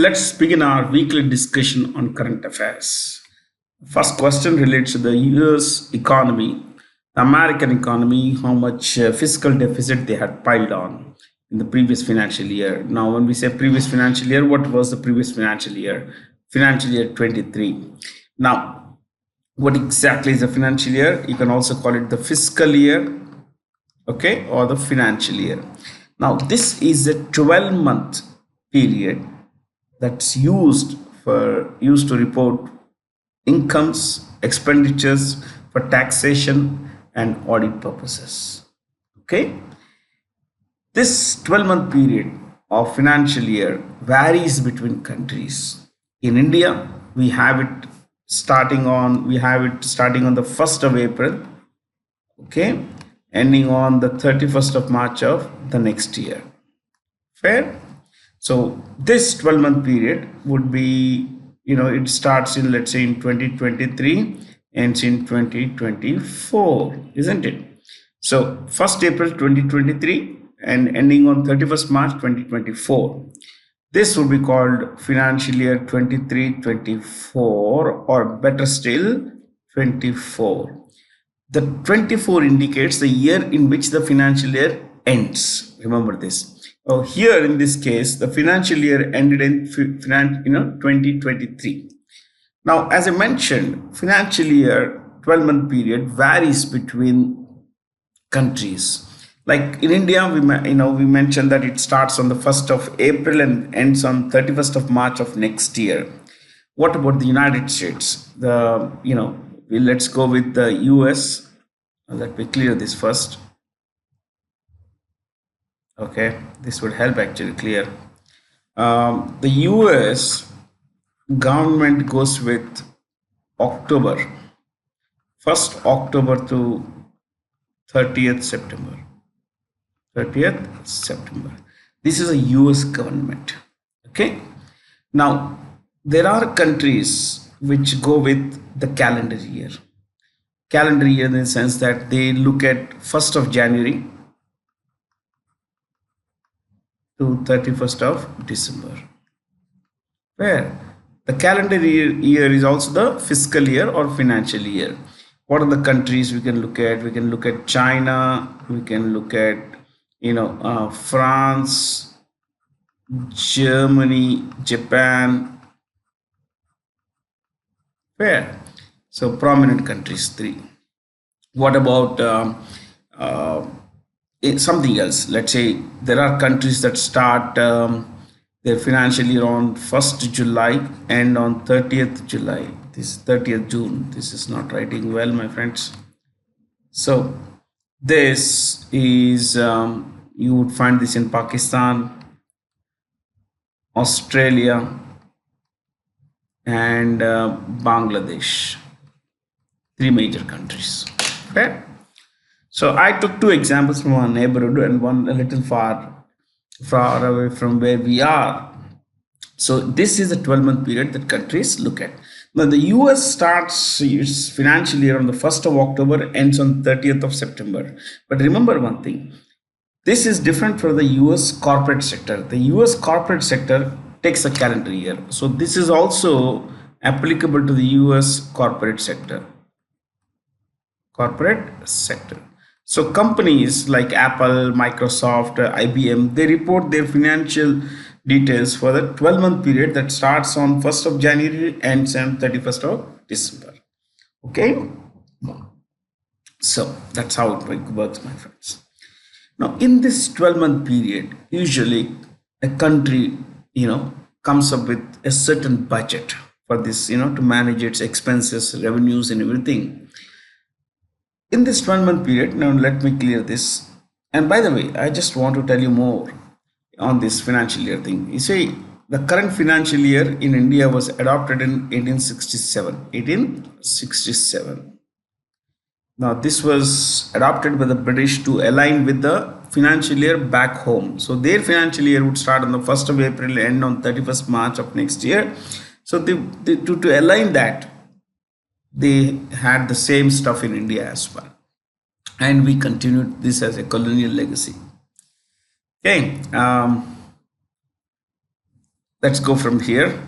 Let's begin our weekly discussion on current affairs. First question relates to the US economy, the American economy, how much fiscal deficit they had piled on in the previous financial year. Now, when we say previous financial year, what was the previous financial year? Financial year 23. Now, what exactly is the financial year? You can also call it the fiscal year, okay, or the financial year. Now, this is a 12-month period that's used to report incomes, expenditures for taxation and audit purposes. Okay, this 12-month period of financial year varies between countries. In India, we have it starting on the 1st of April, okay, ending on the 31st of March of the next year. Fair? So this 12-month period would be, it starts in, let's say, in 2023, ends in 2024, isn't it? So 1st April 2023 and ending on 31st March 2024. This would be called financial year 23-24, or better still, 24. The 24 indicates the year in which the financial year ends. Remember this. Oh, here in this case, the financial year ended in 2023. Now, as I mentioned, financial year 12-month period varies between countries. Like in India, we mentioned that it starts on the 1st of April and ends on 31st of March of next year. What about the United States? Let's go with the US. Let me clear this first. Okay, this would help actually clear. The US government goes with October, 1st October to 30th September. 30th September. This is a US government. Okay. Now, there are countries which go with the calendar year. Calendar year in the sense that they look at 1st of January to 31st of December. Where the calendar year is also the fiscal year or financial year. What are the countries we can look at? We can look at China. We can look at France, Germany, Japan. Where? So prominent countries, 3. What about something else? Let's say there are countries that start their financial year on 1st July and on 30th July. This 30th June. This is not writing well, my friends. So this is, you would find this in Pakistan, Australia, and Bangladesh. 3 major countries. Okay. So I took 2 examples from our neighborhood and one a little far away from where we are. So this is a 12-month period that countries look at. Now the US starts its financial year on the 1st of October, ends on 30th of September. But remember one thing, this is different for the US corporate sector. The US corporate sector takes a calendar year. So this is also applicable to the US corporate sector. So companies like Apple, Microsoft, IBM, they report their financial details for the 12-month period that starts on 1st of January and ends on 31st of December. Okay. So that's how it works, my friends. Now, in this 12-month period, usually a country, comes up with a certain budget for this, to manage its expenses, revenues, and everything. In this 12-month period, now let me clear this. And by the way, I just want to tell you more on this financial year thing. You see, the current financial year in India was adopted in 1867. Now, this was adopted by the British to align with the financial year back home. So their financial year would start on the 1st of April, end on 31st March of next year. So to align that, they had the same stuff in India as well. And we continued this as a colonial legacy. Okay. Let's go from here.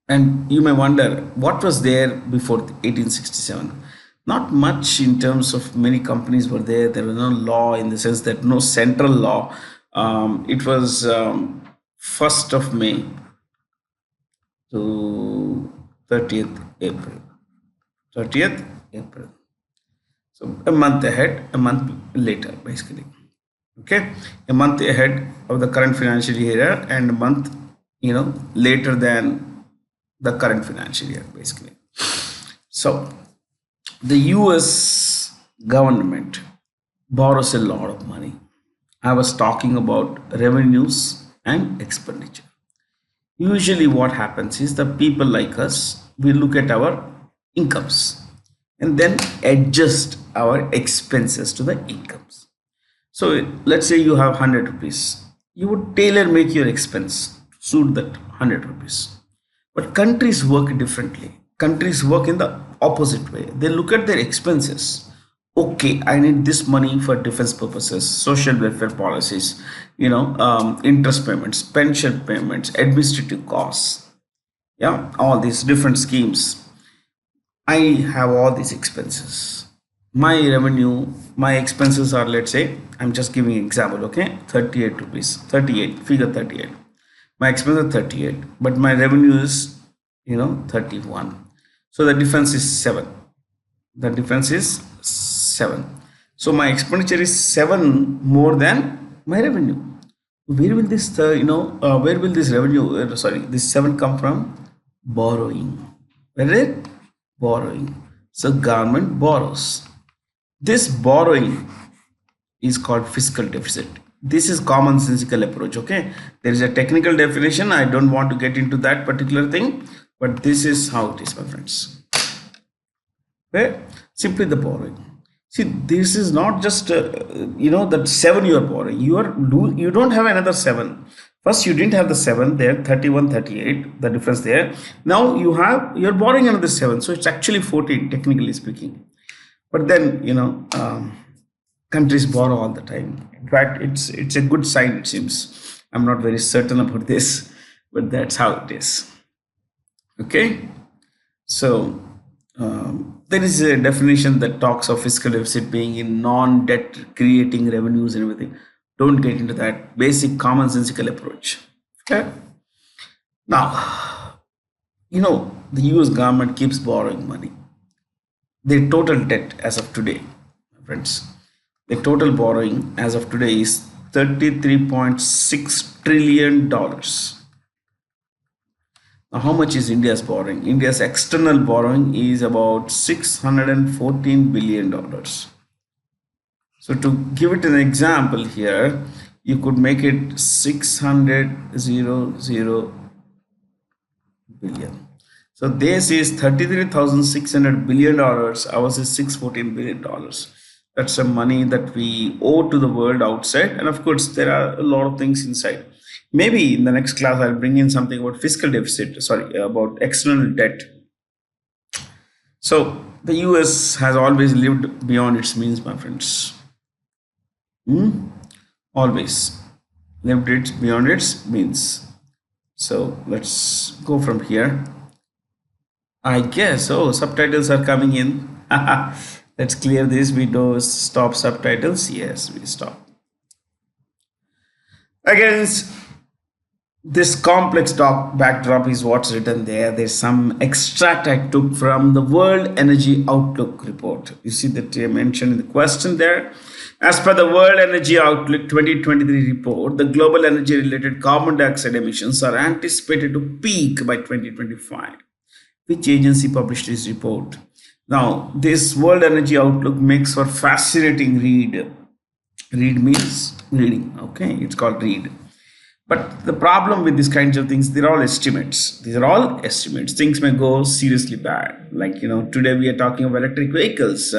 And you may wonder what was there before 1867. Not much in terms of many companies were there. There was no law in the sense that no central law. It was 1st of May to 30th April. 30th April. So a month ahead, a month later, basically. Okay, a month ahead of the current financial year and a month, later than the current financial year, basically. So the US government borrows a lot of money. I was talking about revenues and expenditure. Usually what happens is the people like us, we look at our incomes and then adjust our expenses to the incomes. So let's say you have 100 rupees. You would tailor make your expense to suit that 100 rupees. But countries work differently. Countries work in the opposite way. They look at their expenses. Okay, I need this money for defense purposes, social welfare policies, interest payments, pension payments, administrative costs. Yeah, all these different schemes. I have all these expenses. My revenue, my expenses are, let's say, I'm just giving an example, okay? 38 rupees, 38, figure 38. My expenses are 38, but my revenue is, 31. So the difference is 7. The difference is 7. So my expenditure is 7 more than my revenue. Where will this, where will this revenue, this 7 come from? Borrowing. Where is it? Borrowing. So government borrows. This borrowing is called fiscal deficit. This is commonsensical approach, okay? There is a technical definition. I don't want to get into that particular thing, but this is how it is, my friends. Okay? Simply the borrowing. See, this is not just, that 7 you are borrowing. You don't have another 7. First, you didn't have the 7 there, 31, 38, the difference there. Now you're borrowing another 7. So it's actually 14, technically speaking. But then, countries borrow all the time. In fact, it's a good sign, it seems. I'm not very certain about this, but that's how it is. Okay. So there is a definition that talks of fiscal deficit being in non-debt creating revenues and everything. Don't get into that. Basic commonsensical approach. Okay. Now, the US government keeps borrowing money. The total debt as of today, my friends, the total borrowing as of today is $33.6 trillion. Now, how much is India's borrowing? India's external borrowing is about $614 billion. So to give it an example here, you could make it 600 billion. So this is $33,600 billion. Ours is $614 billion. That's some money that we owe to the world outside. And of course, there are a lot of things inside. Maybe in the next class, I'll bring in something about fiscal deficit, about external debt. So the US has always lived beyond its means, my friends. Always lived it beyond its means. So let's go from here. I guess, subtitles are coming in. Let's clear this. We do stop subtitles. Yes, we stop. Against this complex backdrop is what's written there. There's some extract I took from the World Energy Outlook report. You see that I mentioned in the question there. As per the World Energy Outlook 2023 report, the global energy-related carbon dioxide emissions are anticipated to peak by 2025. Which agency published this report? Now, this World Energy Outlook makes for fascinating read. Read means reading. Okay, it's called read. But the problem with these kinds of things, they're all estimates. These are all estimates. Things may go seriously bad. Like, today we are talking about electric vehicles.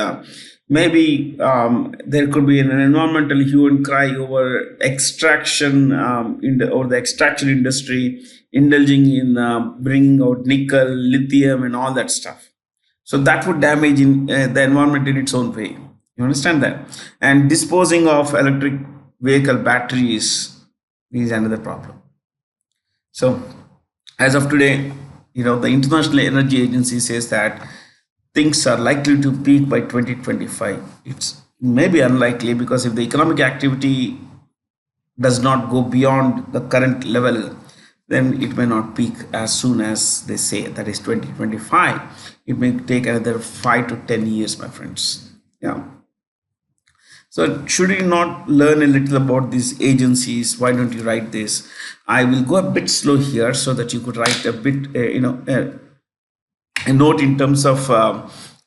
Maybe there could be an environmental hue and cry over extraction or the extraction industry indulging in bringing out nickel, lithium, and all that stuff. So that would damage the environment in its own way. You understand that? And disposing of electric vehicle batteries is another problem. So as of today, the International Energy Agency says that things are likely to peak by 2025. It's maybe unlikely because if the economic activity does not go beyond the current level, then it may not peak as soon as they say, that is 2025. It may take another 5 to 10 years, my friends. Yeah. So should you not learn a little about these agencies? Why don't you write this? I will go a bit slow here so that you could write a bit, a note in terms of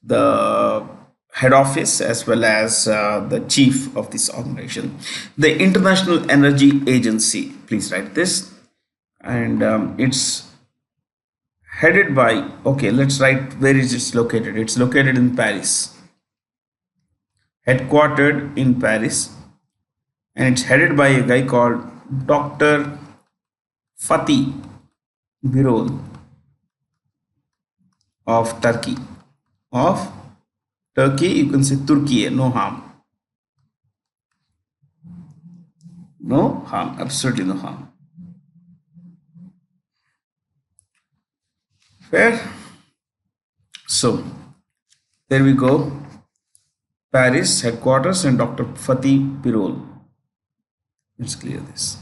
the head office as well as the chief of this organization. The International Energy Agency, please write this. And it's headed by, okay, let's write where is it located. It's located in Paris, headquartered in Paris, and it's headed by a guy called Dr. Fatih Birol of Turkey. Of Turkey, you can say Turkey, no harm. No harm, absolutely no harm. Fair? So, there we go. Paris headquarters and Dr. Fatih Birol. Let's clear this.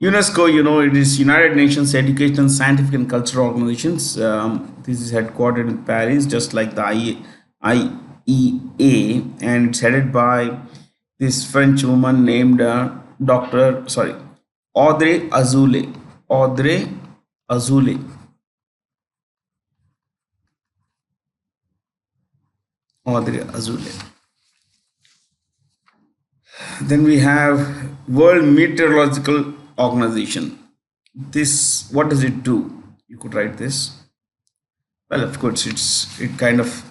UNESCO, it is United Nations Educational, Scientific and Cultural Organizations. This is headquartered in Paris, just like the IEA, and it's headed by this French woman named Audrey Azoulay. Audrey Azoulay. Audrey Azoulay. Then we have World Meteorological Organization. This, what does it do? You could write this. Well, of course, it kind of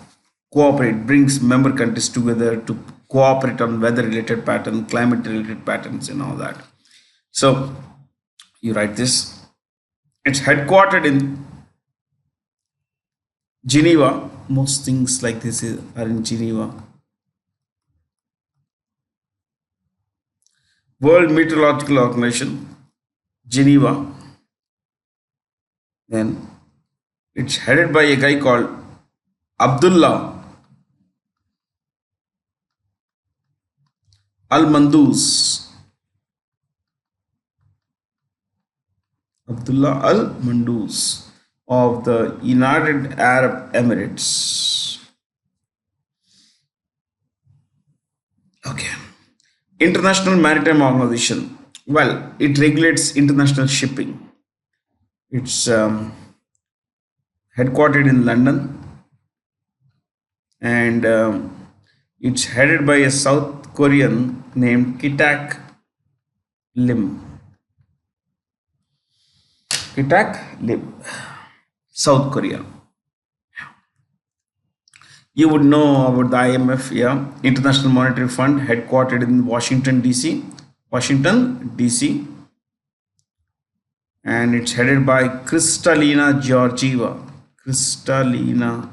brings member countries together to cooperate on weather-related patterns, climate-related patterns, and all that. So you write this. It's headquartered in Geneva. Most things like this are in Geneva. World Meteorological Organization, Geneva. Then it's headed by a guy called Abdullah Al-Mandous. Abdullah Al-Mandous of the United Arab Emirates. Okay. International Maritime Organization. Well, it regulates international shipping. It's headquartered in London, and it's headed by a South Korean named Kitak Lim. Kitak Lim, South Korea. You would know about the IMF, yeah, International Monetary Fund, headquartered in Washington, D.C. And it's headed by Kristalina Georgieva. Kristalina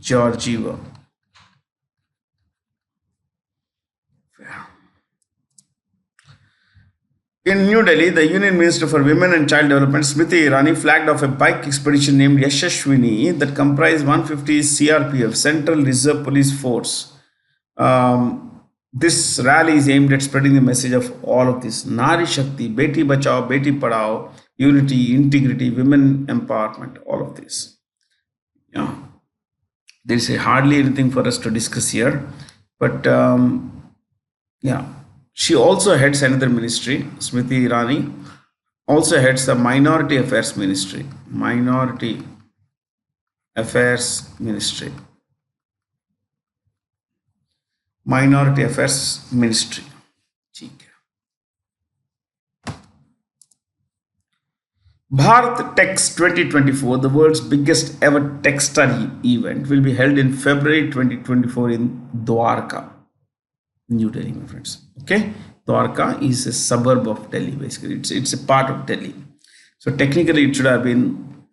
Georgieva. In New Delhi, the Union Minister for Women and Child Development, Smriti Irani, flagged off a bike expedition named Yashashwini that comprised 150 CRPF, Central Reserve Police Force. This rally is aimed at spreading the message of all of this: Nari Shakti, Beti Bachao, Beti Padhao, unity, integrity, women empowerment, all of this. Yeah, there is hardly anything for us to discuss here, but yeah. She also heads another ministry. Smriti Irani also heads the Minority Affairs Ministry. Minority Affairs Ministry. Minority Affairs Ministry. Bharat Techs 2024, the world's biggest ever tech study event, will be held in February 2024 in Dwarka, New Delhi, my friends. Okay, Dwarka is a suburb of Delhi. Basically, it's a part of Delhi. So technically, it should have been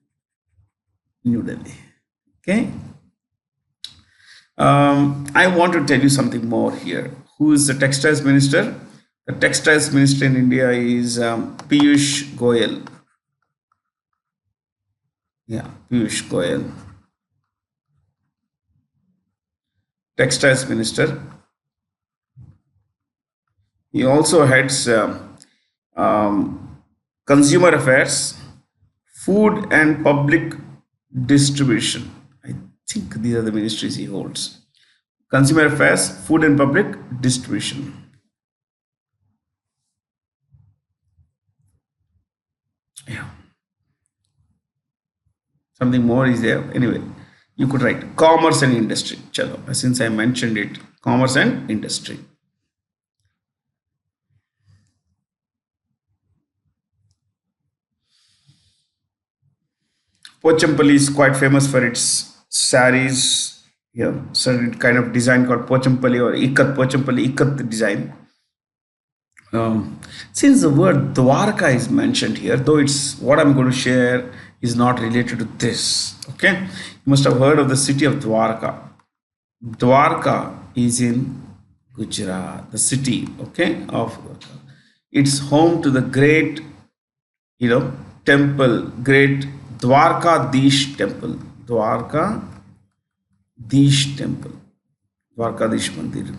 New Delhi. Okay. I want to tell you something more here. Who is the textiles minister? The textiles minister in India is Piyush Goyal. Yeah, Piyush Goyal. Textiles minister. He also heads consumer affairs, food and public distribution. I think these are the ministries he holds. Consumer affairs, food and public distribution. Yeah. Something more is there. Anyway, you could write commerce and industry. Chalo, since I mentioned it, commerce and industry. Pochampally is quite famous for its saris. Yeah, certain kind of design called Pochampally or Ikat Pochampally Ikat design. Since the word Dwarka is mentioned here, though it's what I'm going to share is not related to this. Okay, you must have heard of the city of Dwarka. Dwarka is in Gujarat, the city, okay, of it's home to the great, temple, great Dwarkadish temple. Dwarkadish temple. Dwarkadish Mandir.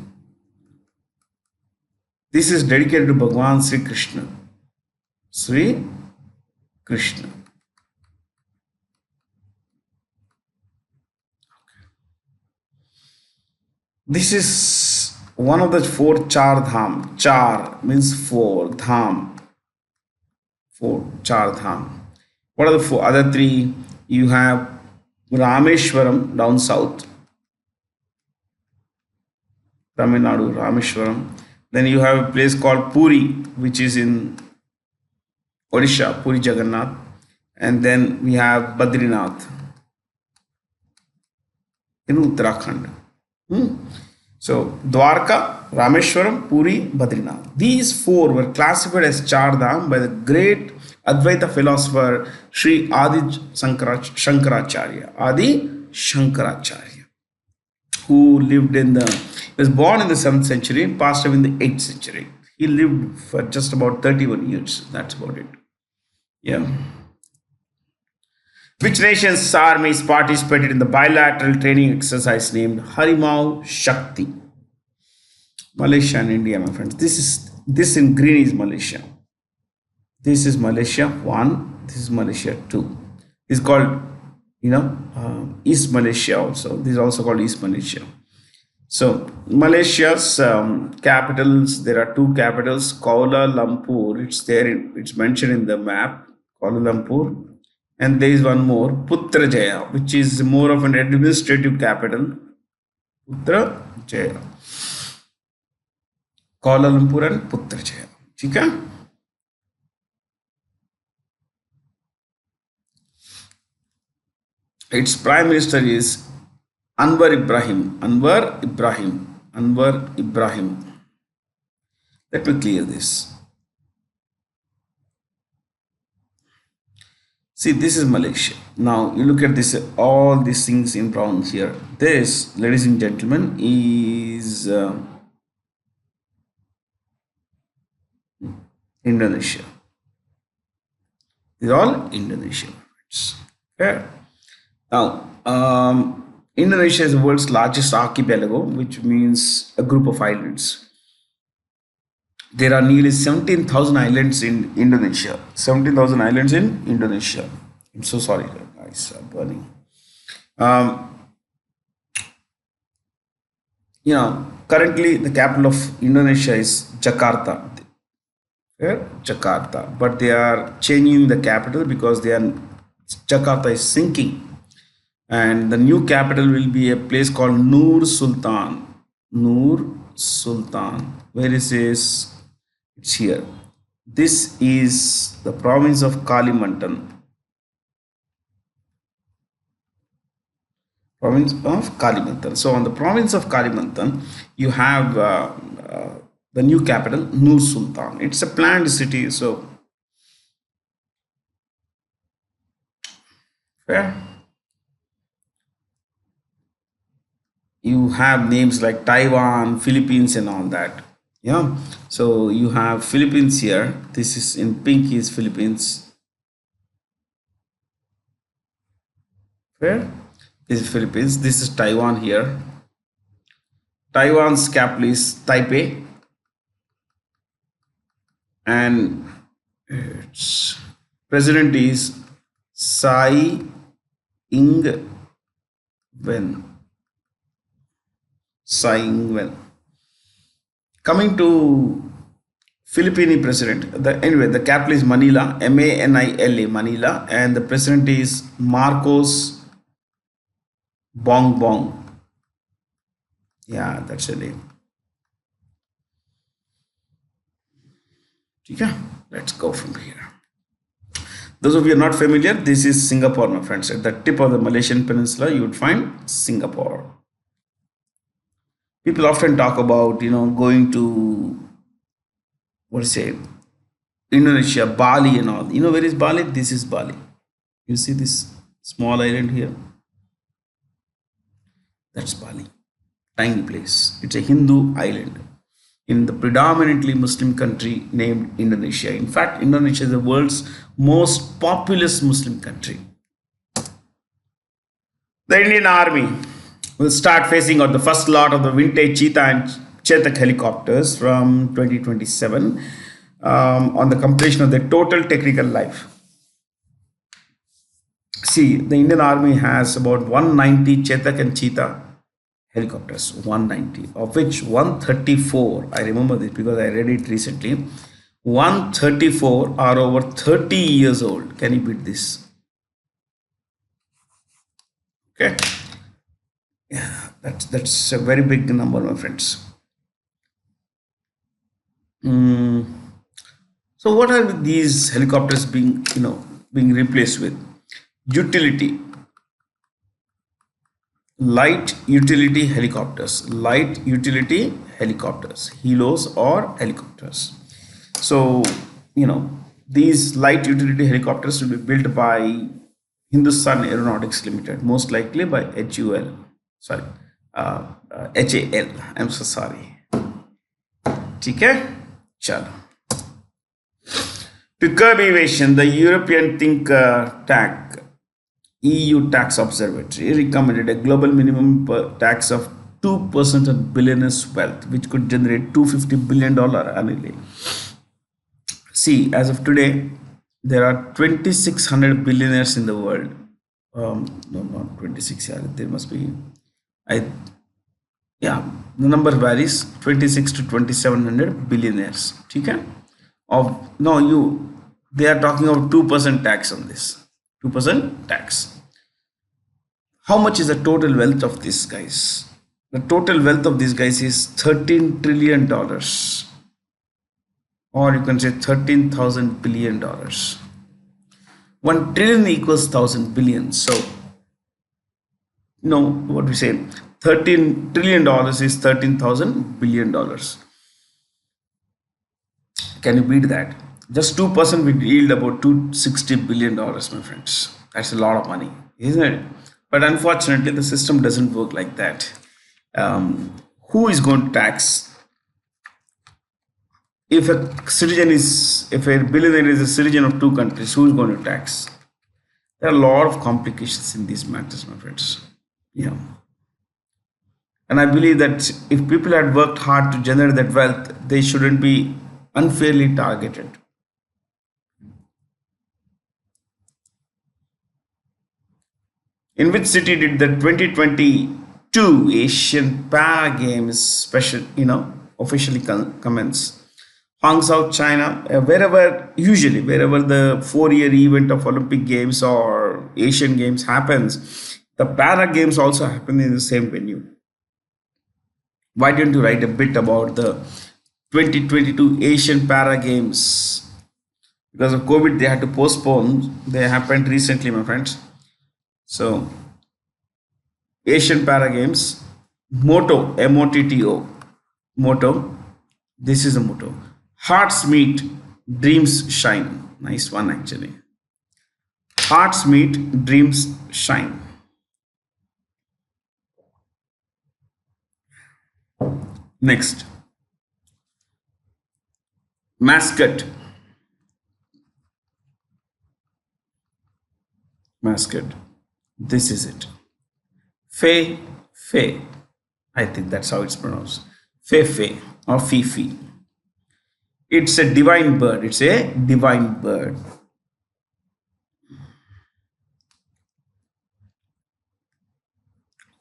This is dedicated to Bhagwan Sri Krishna. Sri Krishna. This is one of the four Char Dham. Char means four, Dham. Four, Char Dham. What are the four other three? You have Rameshwaram down south. Tamil Nadu, Rameshwaram. Then you have a place called Puri, which is in Odisha, Puri Jagannath. And then we have Badrinath in Uttarakhand. So Dwarka, Rameshwaram, Puri, Badrinath. These four were classified as Char Dham by the great Advaita philosopher Sri Adi Shankaracharya. Adi Shankaracharya, who lived in he was born in the 7th century, passed away in the 8th century. He lived for just about 31 years. That's about it. Yeah. Which nation's armies participated in the bilateral training exercise named Harimau Shakti? Malaysia and India, my friends. This in green is Malaysia. This is Malaysia 1. This is Malaysia 2. It's called, East Malaysia also. This is also called East Malaysia. So Malaysia's capitals, there are two capitals, Kuala Lumpur. It's there. It's mentioned in the map, Kuala Lumpur. And there is one more, Putrajaya, which is more of an administrative capital. Putrajaya. Kuala Lumpur and Putrajaya. Okay? Its prime minister is Anwar Ibrahim. Let me clear this. See, this is Malaysia. Now, you look at this, all these things in brown here. This, ladies and gentlemen, is Indonesia. These are all Indonesia. Okay. Now, Indonesia is the world's largest archipelago, which means a group of islands. There are nearly 17,000 islands in Indonesia. 17,000 islands in Indonesia. I'm so sorry, guys, I'm burning. Currently the capital of Indonesia is Jakarta. Jakarta, but they are changing the capital because Jakarta is sinking. And the new capital will be a place called Nur Sultan. Nur Sultan. Where is this? It's here. This is the province of Kalimantan. Province of Kalimantan. So on the province of Kalimantan, you have the new capital, Nur Sultan. It's a planned city. So fair. You have names like Taiwan, Philippines and all that. Yeah. So you have Philippines here. This is in pink is Philippines. Where? This is Philippines. This is Taiwan here. Taiwan's capital is Taipei, and its president is Tsai Ing-wen. Tsai Ing-wen. Coming to Philippine president, the capital is Manila, Manila, Manila, and the president is Marcos Bongbong. Yeah, that's the name. Okay, let's go from here. Those of you not familiar, this is Singapore, my friends. At the tip of the Malaysian peninsula, you would find Singapore. People often talk about, going to, what do you say, Indonesia, Bali and all. You know where is Bali? This is Bali. You see this small island here? That's Bali. Tiny place. It's a Hindu island in the predominantly Muslim country named Indonesia. In fact, Indonesia is the world's most populous Muslim country. The Indian Army will start phasing out the first lot of the vintage Cheetah and Chetak helicopters from 2027 on the completion of their total technical life. See, the Indian Army has about 190 Chetak and Cheetah helicopters, 190, of which 134, I remember this because I read it recently, 134 are over 30 years old. Can you beat this? Okay. Yeah, that's a very big number, my friends. So what are these helicopters being replaced with? Utility, light utility helicopters, helos or helicopters. So these light utility helicopters will be built by Hindustan Aeronautics Limited, most likely by HAL. I'm so sorry. Okay, chalo. To curb evasion, the European think tank EU Tax Observatory recommended a global minimum tax of 2% on billionaires' wealth, which could generate $250 billion annually. See, as of today, there are 2,600 billionaires in the world. No, not 26. There must be. The number varies, 26 to 2,700 billionaires. Okay? They are talking of 2% tax on this. 2% tax. How much is the total wealth of these guys? The total wealth of these guys is $13 trillion. Or you can say $13,000 billion. 1 trillion equals 1,000 billion. So, what we say, $13 trillion is $13,000 billion. Can you beat that? Just 2% will yield about $260 billion, my friends. That's a lot of money, isn't it? But unfortunately, the system doesn't work like that. Who is going to tax? If a billionaire is a citizen of two countries, who is going to tax? There are a lot of complications in these matters, my friends. Yeah. And I believe that if people had worked hard to generate that wealth, they shouldn't be unfairly targeted. In which city did the 2022 Asian Para Games officially commence? Hangzhou, China, wherever the 4-year event of Olympic Games or Asian Games happens, the Para Games also happen in the same venue. Why don't you write a bit about the 2022 Asian Para Games? Because of COVID, they had to postpone. They happened recently, my friends. So, Asian Para Games, motto, M-O-T-T-O, motto, this is a motto. Hearts meet, dreams shine. Nice one, actually. Hearts meet, dreams shine. Next. Mascot. Mascot. This is it. Fei, Fei. I think that's how it's pronounced. Fei Fei or Fifi. It's a divine bird. It's a divine bird.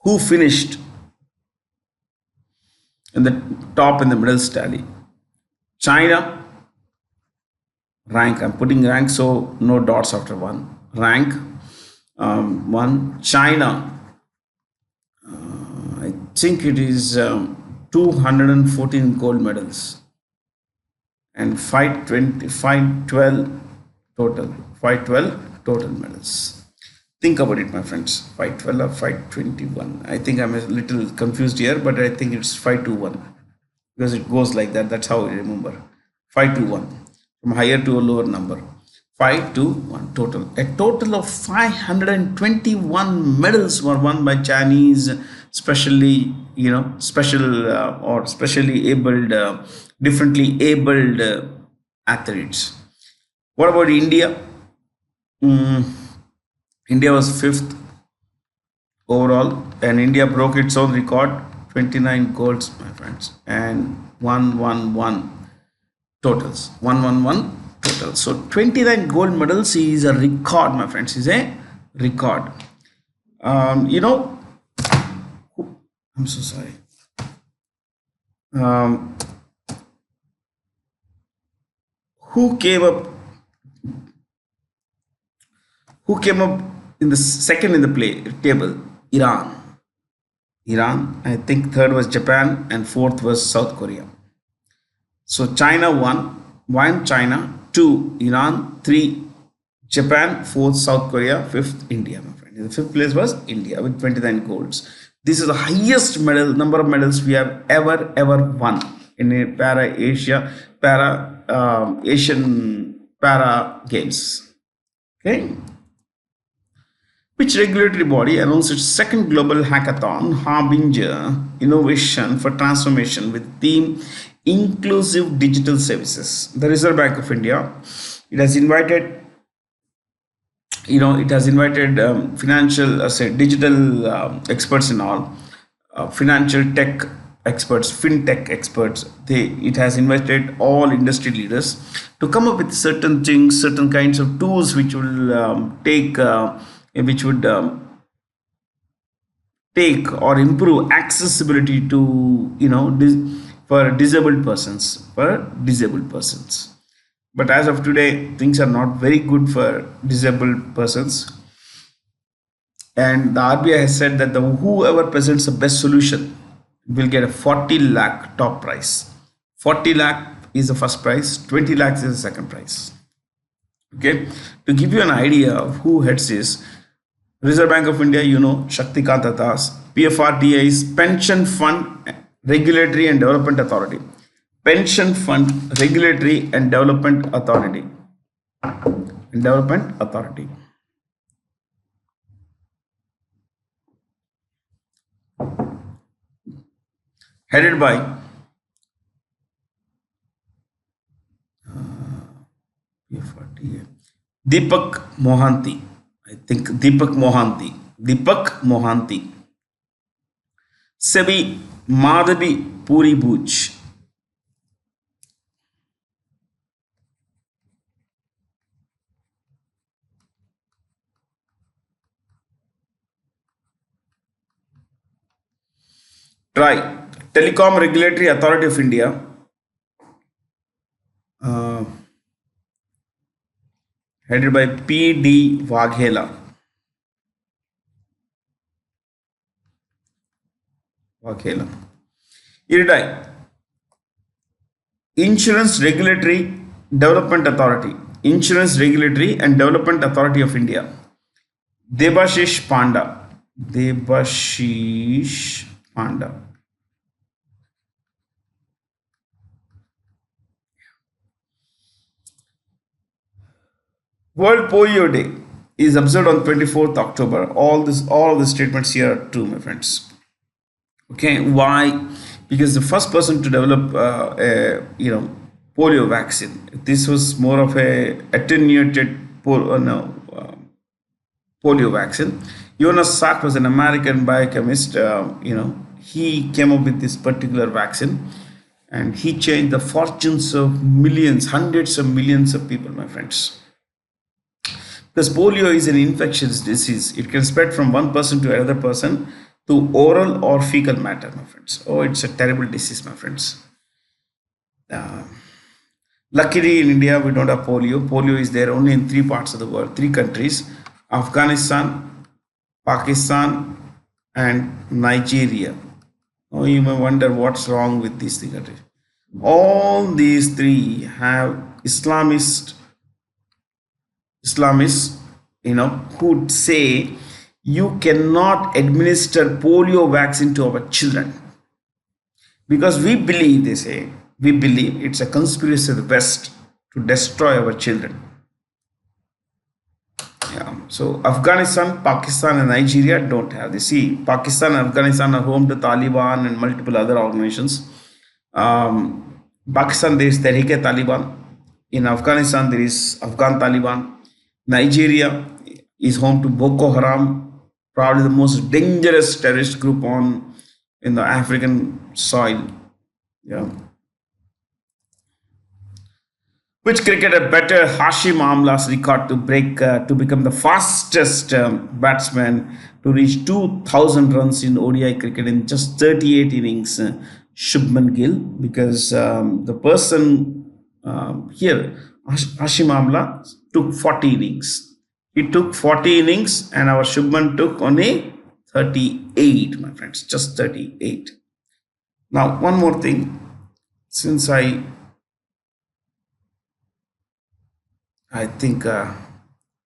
Who finished in the top in the medals tally? China. Rank. I'm putting rank so no dots after one. Rank. One. China. I think it is 214 gold medals and 512 total. 512 total medals. Think about it, my friends. 512 or 521. I think I'm a little confused here, but I think it's 521 because it goes like that. That's how I remember. 521 from higher to a lower number. 521 total. A total of 521 medals were won by Chinese, specially specially abled, differently abled athletes. What about India? India was 5th overall, and India broke its own record, 29 golds, my friends, and 111 totals. 111 total. So 29 gold medals is a record, my friends. Is a record. I'm so sorry. Who came up in the second in the table? Iran. I think third was Japan and fourth was South Korea. So China won. 1 China, 2 Iran, 3 Japan, 4th South Korea, 5th India, my friend. The 5th place was India with 29 golds. This is the highest number of medals we have ever won in a Asian para games. Okay. Which regulatory body announced its second global hackathon, Harbinger Innovation for Transformation, with theme Inclusive Digital Services? The Reserve Bank of India. It has invited, financial, digital experts and all, financial tech experts, fintech experts. It has invited all industry leaders to come up with certain things, certain kinds of tools which will take or improve accessibility to for disabled persons. But as of today, things are not very good for disabled persons, and the RBI has said that whoever presents the best solution will get a 40 lakh top prize. 40 lakh is the first prize, 20 lakhs is the second prize. Okay, to give you an idea of who heads this, Reserve Bank of India, Shaktikanta Das. PFRDA is Pension Fund Regulatory and Development Authority. Pension Fund Regulatory and Development Authority. Headed by PFRDA. Deepak Mohanty. I think Deepak Mohanty. Sebi Madhavi Puri Bhuj. TRAI, Telecom Regulatory Authority of India. Headed by P.D. Waghela. IRDAI, Insurance Regulatory Development Authority. Insurance Regulatory and Development Authority of India. Debashish Panda. World Polio Day is observed on 24th October. All the statements here are true, my friends. Okay, why? Because the first person to develop polio vaccine. This was more of a attenuated polio vaccine. Jonas Salk was an American biochemist. He came up with this particular vaccine, and he changed the fortunes of millions, hundreds of millions of people, my friends. Because polio is an infectious disease. It can spread from one person to another person through oral or fecal matter, my friends. Oh, it's a terrible disease, my friends. Luckily, in India, we don't have polio. Polio is there only in 3 parts of the world, 3 countries: Afghanistan, Pakistan, and Nigeria. Oh, you may wonder what's wrong with these 3 countries. All these 3 have Islamists, who say you cannot administer polio vaccine to our children because we believe, they say, we believe it's a conspiracy of the West to destroy our children. Yeah. So Afghanistan, Pakistan, and Nigeria don't have this. See, Pakistan and Afghanistan are home to Taliban and multiple other organizations. Pakistan, there is Tehreek-e-Taliban. In Afghanistan, there is Afghan Taliban. Nigeria is home to Boko Haram, probably the most dangerous terrorist group in the African soil. Yeah. Which cricketer better Hashim Amla's record to become the fastest batsman to reach 2,000 runs in ODI cricket in just 38 innings? Shubman Gill, because the person here, Hashim Amla, took 40 innings. He took 40 innings, and our Shubman took only 38, my friends, just 38. Now, one more thing, since I think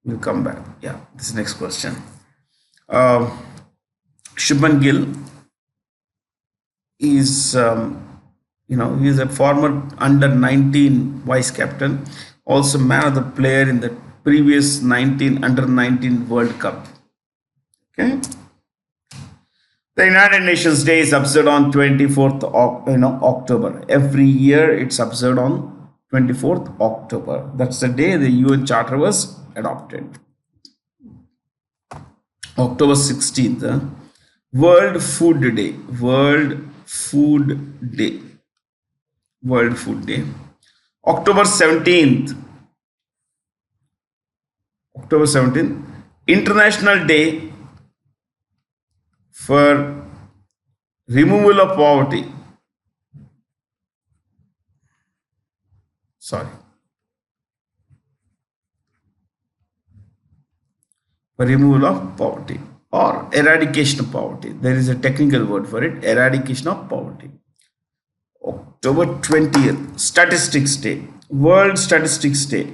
we'll come back. Yeah, this is next question. Shubman Gill is, he is a former under-19 vice captain, also man of the player in the previous under-19 World Cup. Okay. The United Nations Day is observed on 24th October. Every year it's observed on 24th October. That's the day the UN Charter was adopted. October 16th, World Food Day. World Food Day. World Food Day. October 17th. October 17th, International Day for Removal of Poverty. For removal of poverty or eradication of poverty. There is a technical word for it, eradication of poverty. October 20th, Statistics Day, World Statistics Day.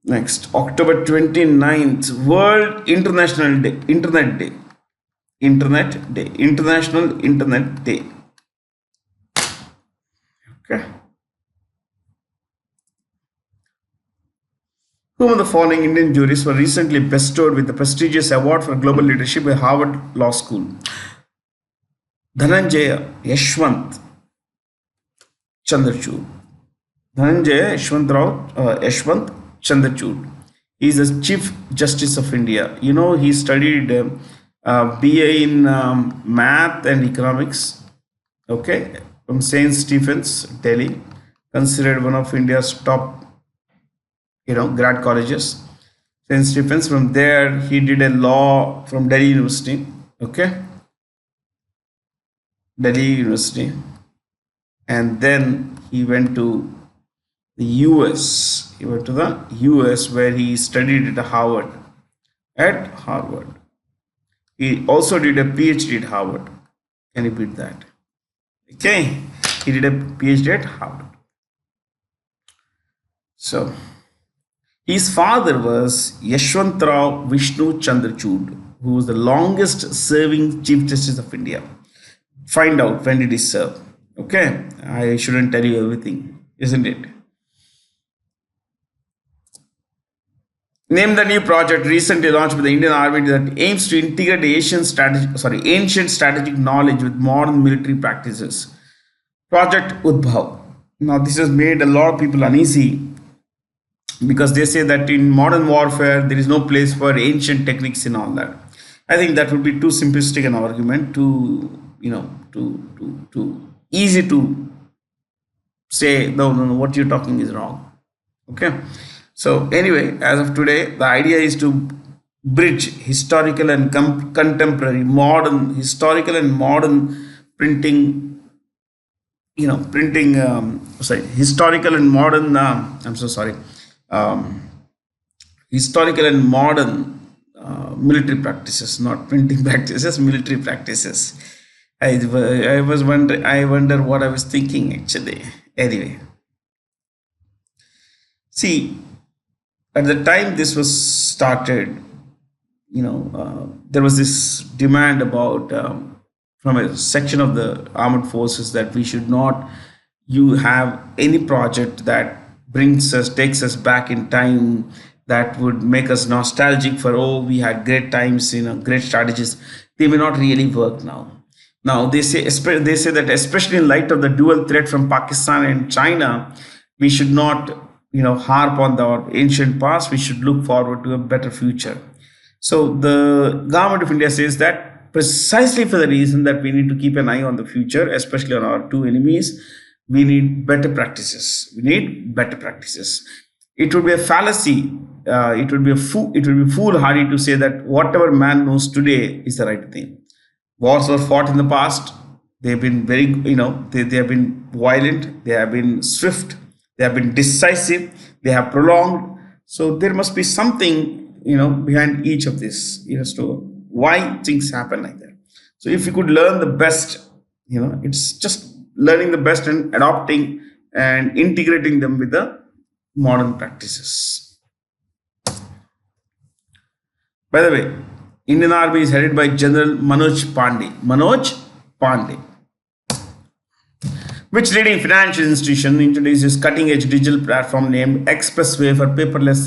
Next, October 29th, World International Day, Internet Day. Internet Day, International Internet Day. Okay. Whom of the following Indian jurists were recently bestowed with the prestigious award for global leadership by Harvard Law School? Dhananjaya Yashwant Chandrachud. Dhananjaya Yashwant Chandrachud. He is the Chief Justice of India. He studied BA in Math and Economics. Okay, from St. Stephen's, Delhi, considered one of India's top, grad colleges. St. Stephen's. From there, he did a law from Delhi University. Okay, Delhi University, and then he went to the US. He went to the US where he studied at Harvard. He also did a PhD at Harvard. Can you beat that? Okay, he did a PhD at Harvard. So, his father was Yashwantrao Vishnu Chandrachud, who was the longest serving Chief Justice of India. Find out when did he serve. Okay, I shouldn't tell you everything, isn't it? Name the new project recently launched by the Indian Army that aims to integrate ancient strategic knowledge with modern military practices. Project Udbhav. Now, this has made a lot of people uneasy because they say that in modern warfare there is no place for ancient techniques and all that. I think that would be too simplistic an argument, too easy to say no, what you're talking is wrong. Okay. So anyway, as of today, the idea is to bridge historical and contemporary, modern printing, historical and modern. I'm so sorry. Historical and modern military practices, not printing practices, military practices. I wonder what I was thinking actually. Anyway, see, at the time this was started, there was this demand about from a section of the armed forces that we should not you have any project that takes us back in time, that would make us nostalgic for, oh, we had great times, great strategies. They may not really work now. Now they say that especially in light of the dual threat from Pakistan and China, we should not harp on the ancient past. We should look forward to a better future. So the government of India says that precisely for the reason that we need to keep an eye on the future, especially on our two enemies, we need better practices. It would be a fallacy. It would be foolhardy to say that whatever man knows today is the right thing. Wars were fought in the past. They have been very, they have been violent. They have been swift. They have been decisive. They have prolonged. So there must be something, behind each of this, as to why things happen like that. So if you could learn the best, it's just learning the best and adopting and integrating them with the modern practices. By the way, Indian Army is headed by General Manoj Pandey, which leading financial institution introduces cutting-edge digital platform named Expressway for paperless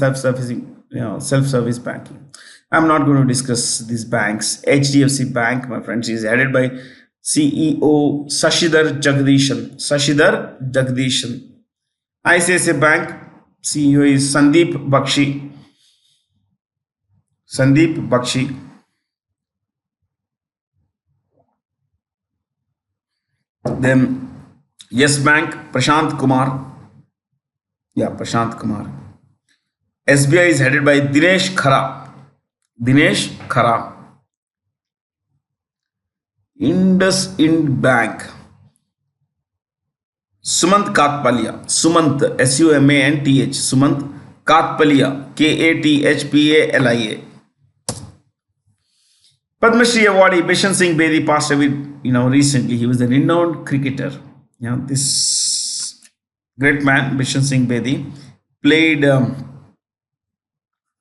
self-service banking. I'm not going to discuss these banks. HDFC Bank, my friends, is headed by CEO Sashidhar Jagdishan. ICICI Bank CEO is Sandeep Bakshi. Then Yes Bank, Prashant Kumar. SBI is headed by Dinesh Khara. IndusInd Bank, Sumant Katpalia. Sumant Katpalia, Kathpalia. Padma Shri awardee Bishan Singh Bedi passed away, recently. He was a renowned cricketer. This great man, Bishan Singh Bedi, played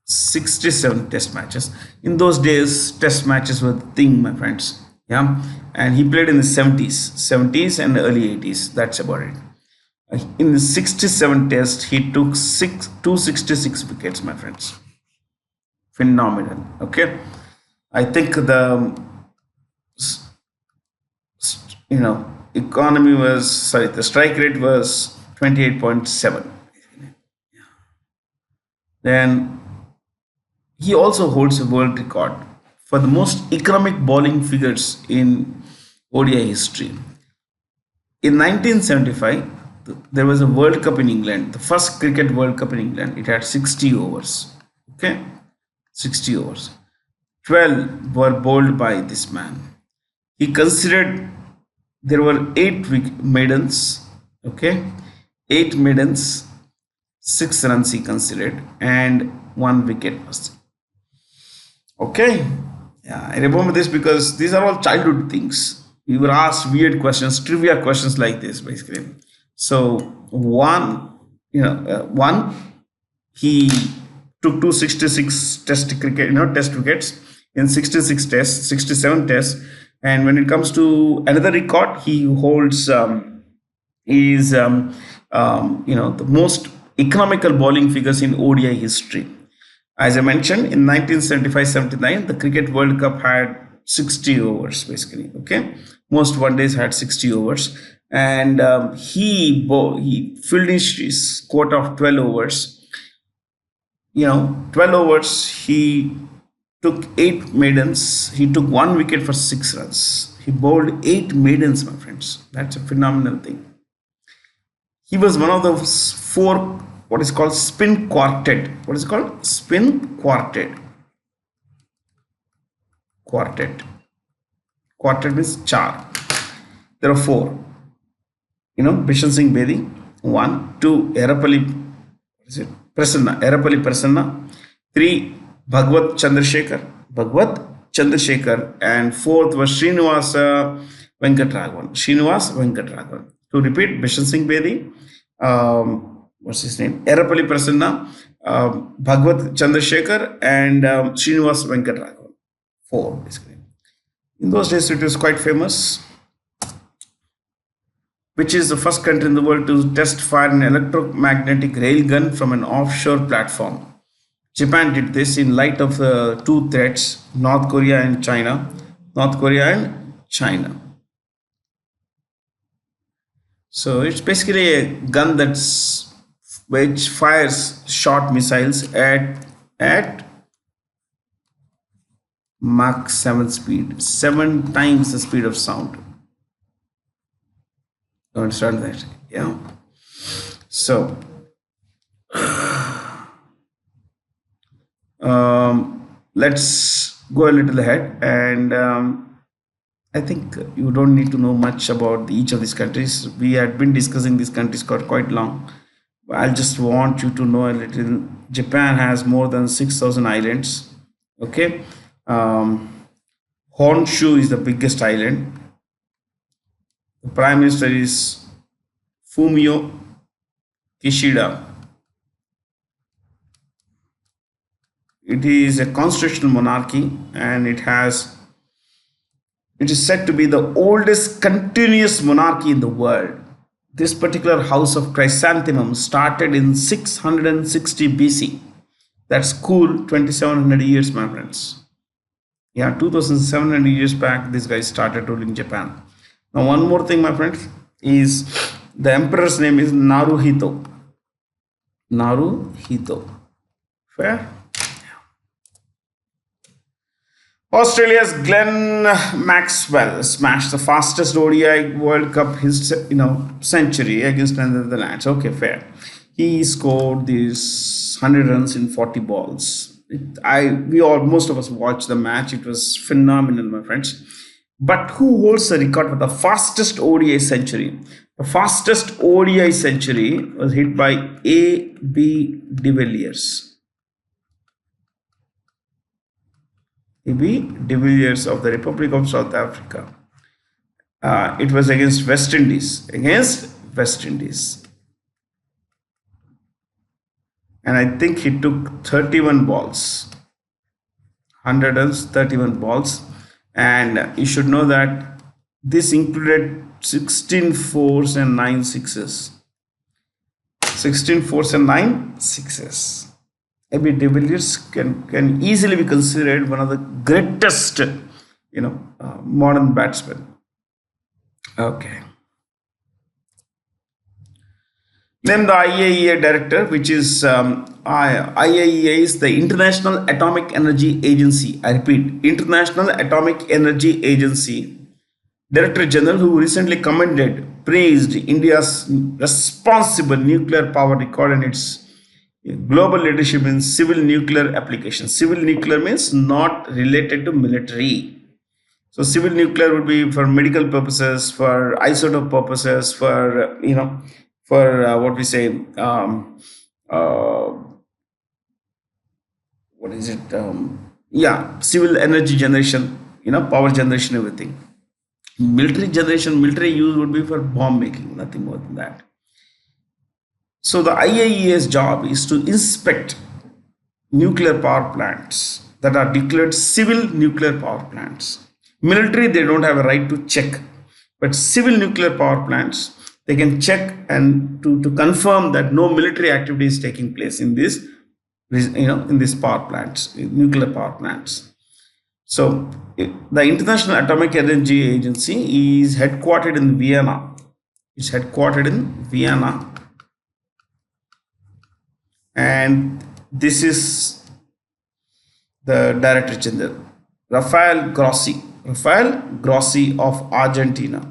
67 test matches. In those days, test matches were the thing, my friends. And he played in the 70s and early 80s. That's about it. In the 67 test, he took 266 wickets, my friends. Phenomenal. Okay. I think the the strike rate was 28.7. Then he also holds a world record for the most economic bowling figures in ODI history. In 1975, there was a World Cup in England, the first cricket World Cup in England. It had 60 overs. Okay, 60 overs. 12 were bowled by this man. He considered there were 8 maidens. Okay, 8 maidens, 6 runs he considered, and 1 wicket was. Okay, I remember this because these are all childhood things. We were asked weird questions, trivia questions like this, basically. So he took 266 test wickets in 66 tests, 67 tests, and when it comes to another record, he holds the most economical bowling figures in ODI history. As I mentioned, in 1975-79, the Cricket World Cup had 60 overs basically. Okay, most one days had 60 overs, and he finished his quota of 12 overs. 12 overs. He took 8 maidens. He took 1 wicket for 6 runs. He bowled 8 maidens, my friends. That's a phenomenal thing. He was one of those four, what is called spin quartet. What is it called? Spin quartet. Quartet means char. There are four. Bishan Singh Bedi, 1, 2, Erapalli, what is it? Erapalli Prasanna, 3, Bhagwat Chandrasekhar, and 4th was Srinivasa Venkatraghavan. To repeat, Bishan Singh Bedi, what's his name? Erapalli Prasanna, Bhagwat Chandrasekhar, and Srinivasa Venkatraghavan. 4 basically. In those days, it was quite famous. Which is the first country in the world to test fire an electromagnetic railgun from an offshore platform? Japan did this in light of the two threats, North Korea and China. So it's basically a gun which fires short missiles at Mach 7 speed, 7 times the speed of sound. Don't start that. Yeah. So let's go a little ahead, and I think you don't need to know much about each of these countries. We had been discussing these countries for quite long. I just want you to know a little. Japan has more than 6,000 islands. Okay. Honshu is the biggest island. The Prime Minister is Fumio Kishida. It is a constitutional monarchy, and it is said to be the oldest continuous monarchy in the world. This particular house of chrysanthemum started in 660 BC. That's cool, 2,700 years, my friends. Yeah, 2,700 years back, this guy started ruling Japan. Now, one more thing, my friends, is the emperor's name is Naruhito. Fair? Australia's Glenn Maxwell smashed the fastest ODI World Cup century against the Netherlands. Okay, fair. He scored these 100 runs in 40 balls. Most of us watched the match. It was phenomenal, my friends. But who holds the record for the fastest ODI century? The fastest ODI century was hit by A.B. de Villiers. A.B. de Villiers of the Republic of South Africa. It was against West Indies. And I think he took 31 balls. 100 runs, 31 balls. And you should know that this included 16 fours and 9 sixes. 16 fours and 9 sixes. A.B. de Villiers can easily be considered one of the greatest, modern batsmen. Okay. Name the IAEA director, which is IAEA is the International Atomic Energy Agency. I repeat, International Atomic Energy Agency. Director General, who recently praised India's responsible nuclear power record and its global leadership in civil nuclear applications. Civil nuclear means not related to military. So civil nuclear would be for medical purposes, for isotope purposes, for what we say, civil energy generation, power generation, everything. Military use would be for bomb making, nothing more than that. So the IAEA's job is to inspect nuclear power plants that are declared civil nuclear power plants. Military, they don't have a right to check, but civil nuclear power plants, they can check and to confirm that no military activity is taking place in these in these power plants, nuclear power plants. So the International Atomic Energy Agency is headquartered in Vienna. It's headquartered in Vienna, and this is the Director General, Rafael Grossi. Rafael Grossi of Argentina.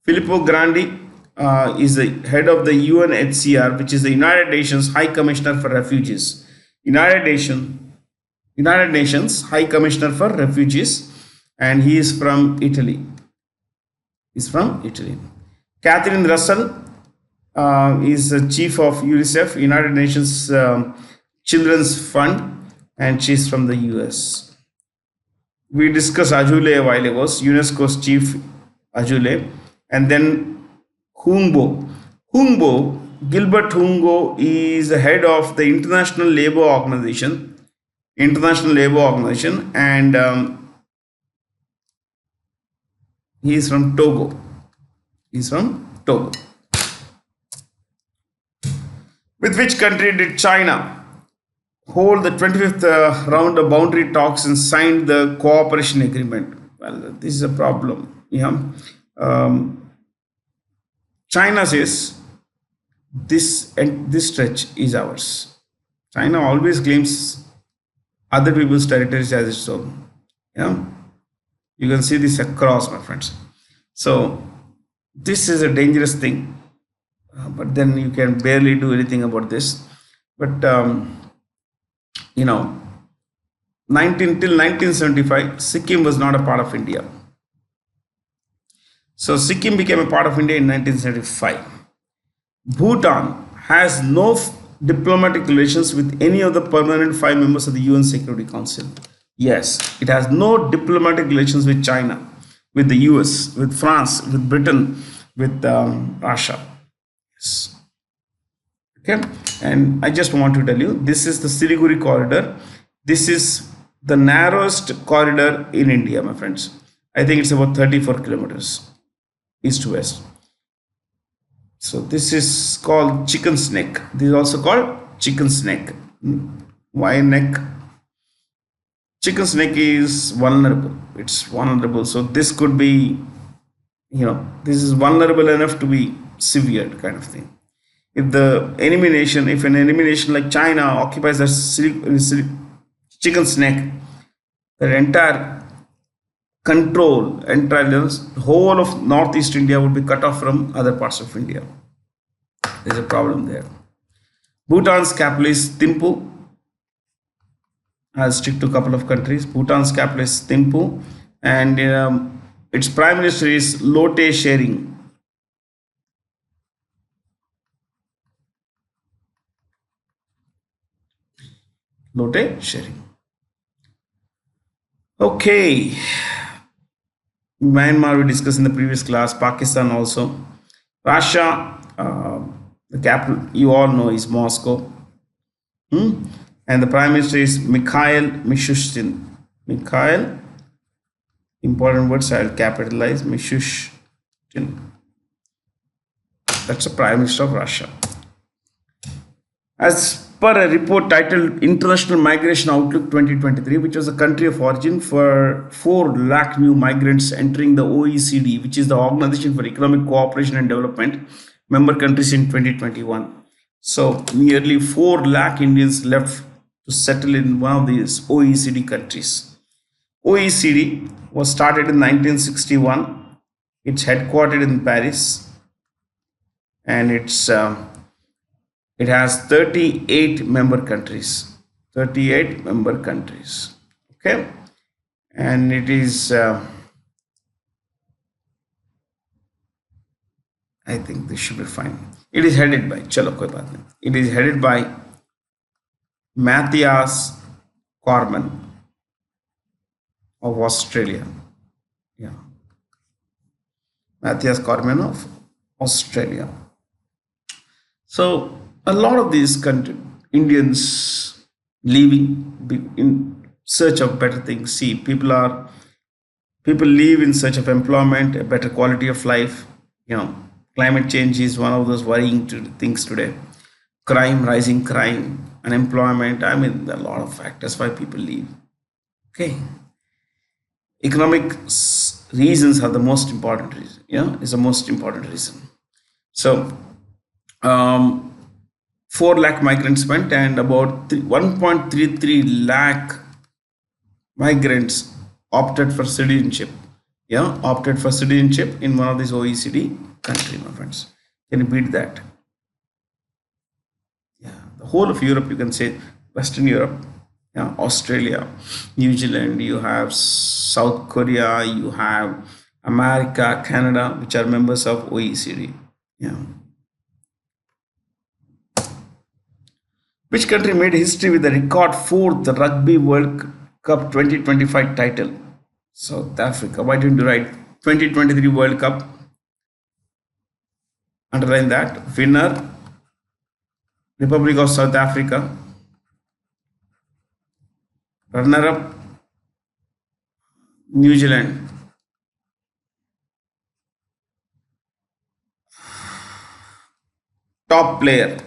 Filippo Grandi is the head of the UNHCR, which is the United Nations High Commissioner for Refugees. United Nations High Commissioner for Refugees, and he is from Italy. Catherine Russell is the chief of UNICEF, United Nations Children's Fund, and she's from the US. We discussed Ajule a while ago, UNESCO's chief Ajule, and then Gilbert Hungo is the head of the International Labour Organization, and he is from Togo. With which country did China hold the 25th round of boundary talks and signed the cooperation agreement? Well, this is a problem. China says this stretch is ours. China always claims other people's territories as its own. You can see this across, my friends. So this is a dangerous thing, but then you can barely do anything about this. But till 1975, Sikkim was not a part of India. So Sikkim became a part of India in 1975. Bhutan has no diplomatic relations with any of the permanent 5 members of the UN Security Council. Yes, it has no diplomatic relations with China, with the US, with France, with Britain, with Russia. Yes. Okay, and I just want to tell you, this is the Siliguri corridor. This is the narrowest corridor in India, my friends. I think it's about 34 kilometers east to west. So this is called chicken snake. This is also called chicken snake. Why neck? Chicken snake is vulnerable. It's vulnerable. So this could be, this is vulnerable enough to be severe kind of thing. If an enemy nation like China occupies a chicken snake, the entire whole of northeast India would be cut off from other parts of India. There's a problem there. Bhutan's capital is Thimphu. I'll stick to a couple of countries. Bhutan's capital is Thimphu, and its prime minister is Lote Shering. Lote Shering. Okay. Myanmar we discussed in the previous class. Pakistan also. Russia, the capital you all know is Moscow. And the prime minister is Mikhail Mishustin. Mikhail, important words, I'll capitalize. Mishustin. That's the prime minister of Russia. As per a report titled International Migration Outlook 2023, which was a country of origin for 4 lakh new migrants entering the OECD, which is the Organization for Economic Cooperation and Development, member countries in 2021. So nearly 4 lakh Indians left to settle in one of these OECD countries. OECD was started in 1961. It's headquartered in Paris, and it has 38 member countries. 38 member countries. Okay, and it is. I think this should be fine. It is headed by. Chalo, koi baat nahi. It is headed by Matthias Cormann of Australia. Yeah, Matthias Cormann of Australia. So a lot of these Indians leaving in search of better things. See, people leave in search of employment, a better quality of life. Climate change is one of those worrying things today. Crime, rising crime, unemployment. I mean, there are a lot of factors why people leave. Okay. Economic reasons are the most important reason. Yeah, is the most important reason. So, 4 lakh migrants went, and about 1.33 lakh migrants opted for citizenship. Yeah, opted for citizenship in one of these OECD country, my friends. Can you beat that? Yeah, the whole of Europe, you can say Western Europe, yeah, Australia, New Zealand, you have South Korea, you have America, Canada, which are members of OECD. Yeah. Which country made history with the record 4th Rugby World Cup 2025 title? South Africa. Why didn't you write 2023 World Cup? Underline that. Winner, Republic of South Africa. Runner-up, New Zealand. Top player.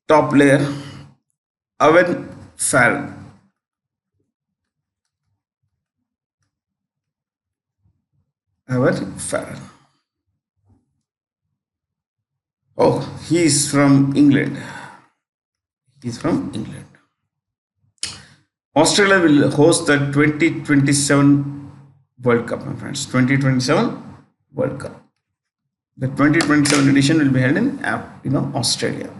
Top player, Owen Farrell. Owen Farrell. Oh, he is from England. He's from England. Australia will host the 2027 World Cup, my friends. 2027 World Cup. The 2027 edition will be held in Australia.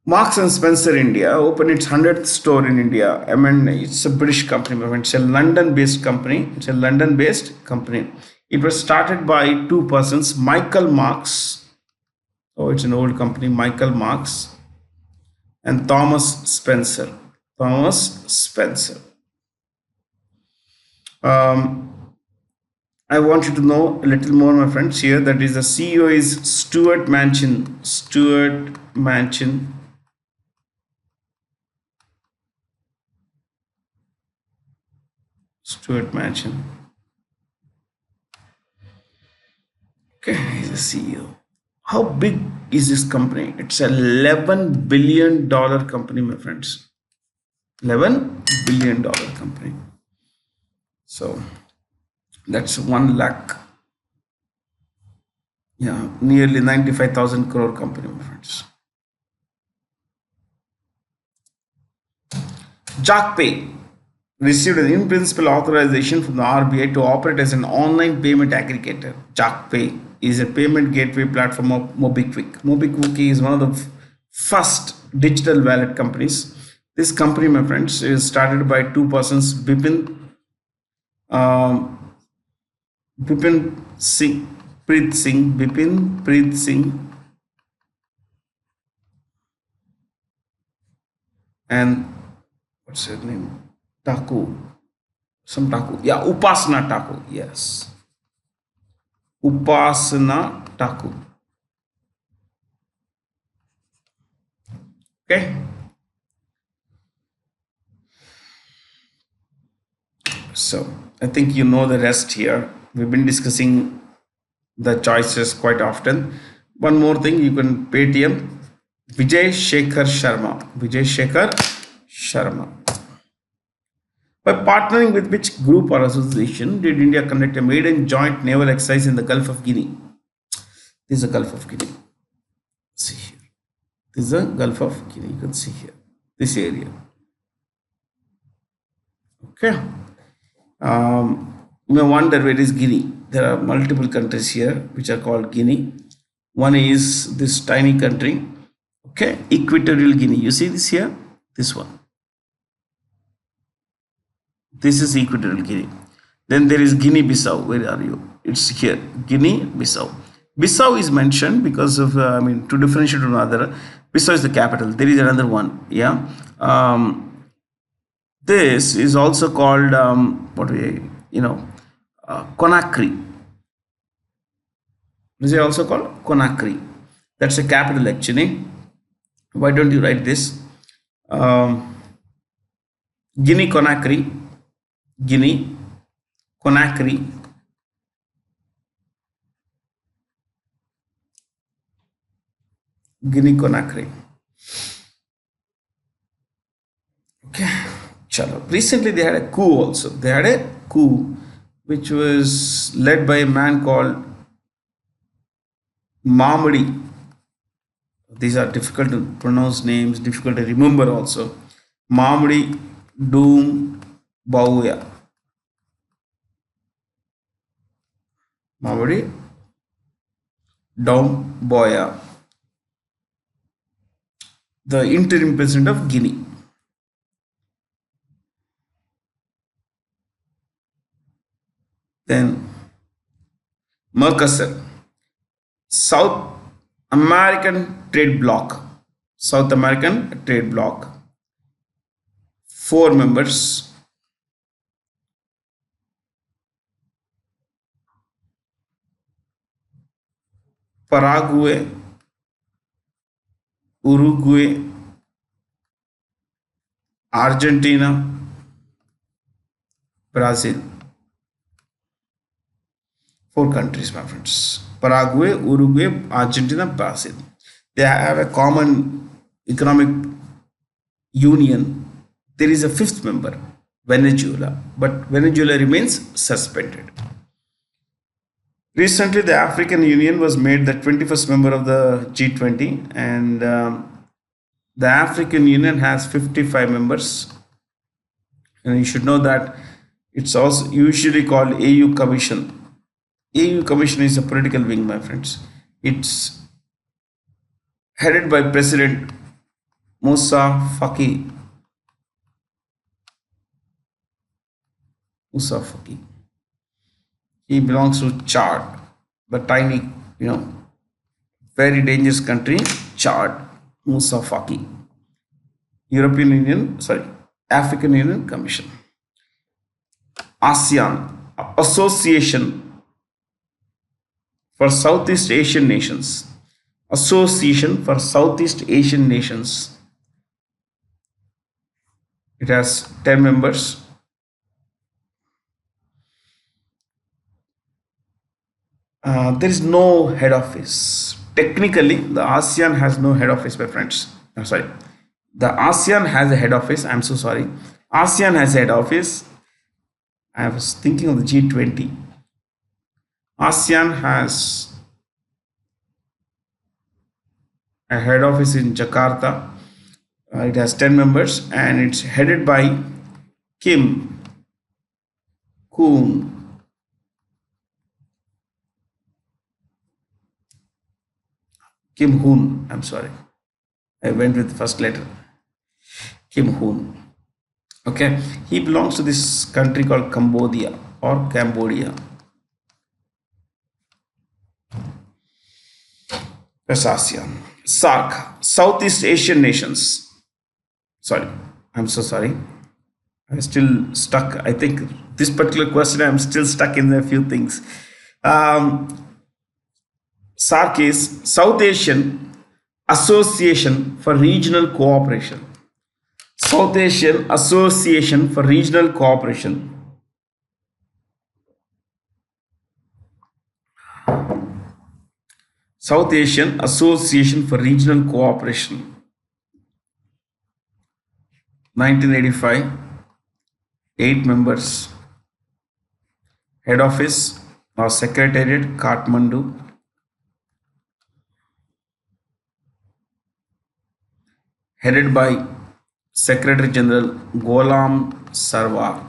Marks and Spencer India opened its 100th store in India. I mean, it's a British company, my friends. It's a London-based company. It's a London-based company. It was started by 2 persons, Michael Marks. Oh, it's an old company, Michael Marks, and Thomas Spencer. Thomas Spencer. I want you to know a little more, my friends, here. That is, the CEO is Stuart Manchin. Stuart Manchin. Stuart Manchin. Okay, he's the CEO. How big is this company? It's a $11 billion company, my friends. $11 billion company. So that's 1 lakh. Yeah, nearly 95,000 crore company, my friends. JackPay received an in-principle authorization from the RBI to operate as an online payment aggregator. JackPay is a payment gateway platform of MobiKwik. MobiKwik is one of the first digital wallet companies. This company, my friends, is started by 2 persons, Bipin Preet Singh, and what's her name? Taku. Some Taku. Yeah, Upasana Taku. Yes. Upasana Taku. Okay. So I think you know the rest here. We've been discussing the choices quite often. One more thing, you can Paytm. Vijay Shekhar Sharma. Vijay Shekhar Sharma. By partnering with which group or association did India conduct a maiden joint naval exercise in the Gulf of Guinea? This is the Gulf of Guinea. See here. This is the Gulf of Guinea. You can see here. This area. Okay. You may wonder where is Guinea. There are multiple countries here which are called Guinea. One is this tiny country. Okay. Equatorial Guinea. You see this here? This one. This is Equatorial Guinea. Then there is Guinea-Bissau. Where are you? It's here. Guinea-Bissau. Bissau is mentioned because of, to differentiate from another. Bissau is the capital. There is another one. Yeah. This is also called, Conakry. This is also called Conakry. That's the capital actually. Why don't you write this? Guinea Conakry, Guinea Conakry, Guinea Conakry. Okay, chalo. Recently they had a coup also. They had a coup which was led by a man called Mamadi. These are difficult to pronounce names, difficult to remember also. Mamadi Doom Bauya. Mamadi Doom Boya, the interim president of Guinea. Then Mercosur, South American Trade Bloc. South American Trade Bloc. 4 members. Paraguay, Uruguay, Argentina, Brazil. 4 countries, my friends. Paraguay, Uruguay, Argentina, Brazil. They have a common economic union. There is a 5th member, Venezuela, but Venezuela remains suspended. Recently, the African Union was made the 21st member of the G20, and the African Union has 55 members. And you should know that it's also usually called AU Commission. AU Commission is a political wing, my friends. It's headed by President Moussa Faki. Moussa Faki. He belongs to Chad, the tiny, very dangerous country, Chad. Moussa Faki. African Union Commission. ASEAN, Association for Southeast Asian Nations. Association for Southeast Asian Nations. It has 10 members. There is no head office. Technically, the ASEAN has no head office, my friends. I'm sorry. The ASEAN has a head office. I'm so sorry. ASEAN has a head office. I was thinking of the G20. ASEAN has a head office in Jakarta. It has 10 members and it's headed by Kim Hoon. Kim Hoon, I'm sorry. I went with the first letter. Kim Hoon. Okay, he belongs to this country called Cambodia or Cambodia. That's ASEAN. SAARC, Southeast Asian Nations. Sorry, I'm so sorry. I'm still stuck. I think this particular question, I'm still stuck in a few things. SAARC is South Asian Association for Regional Cooperation. South Asian Association for Regional Cooperation. South Asian Association for Regional Cooperation. 1985. 8 members. Head office or secretariat, Kathmandu. Headed by Secretary General Ghulam Sarwar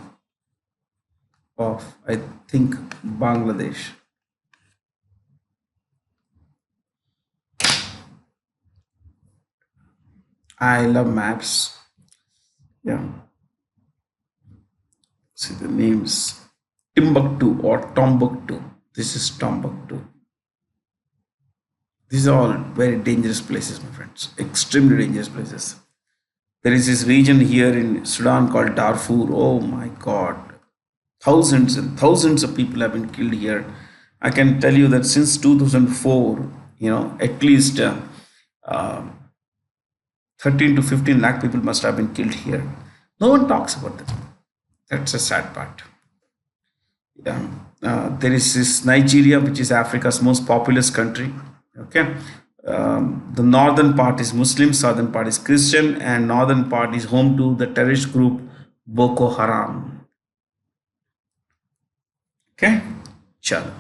of, I think, Bangladesh. I love maps. Yeah. See the names. Timbuktu or Tombuktu. This is Tombuktu. These are all very dangerous places, my friends. Extremely dangerous places. There is this region here in Sudan called Darfur. Oh my God. Thousands and thousands of people have been killed here. I can tell you that since 2004, at least 13 to 15 lakh people must have been killed here. No one talks about that. That's a sad part. Yeah. There is this Nigeria, which is Africa's most populous country. Okay. The northern part is Muslim, southern part is Christian, and northern part is home to the terrorist group Boko Haram. Okay. Chalo.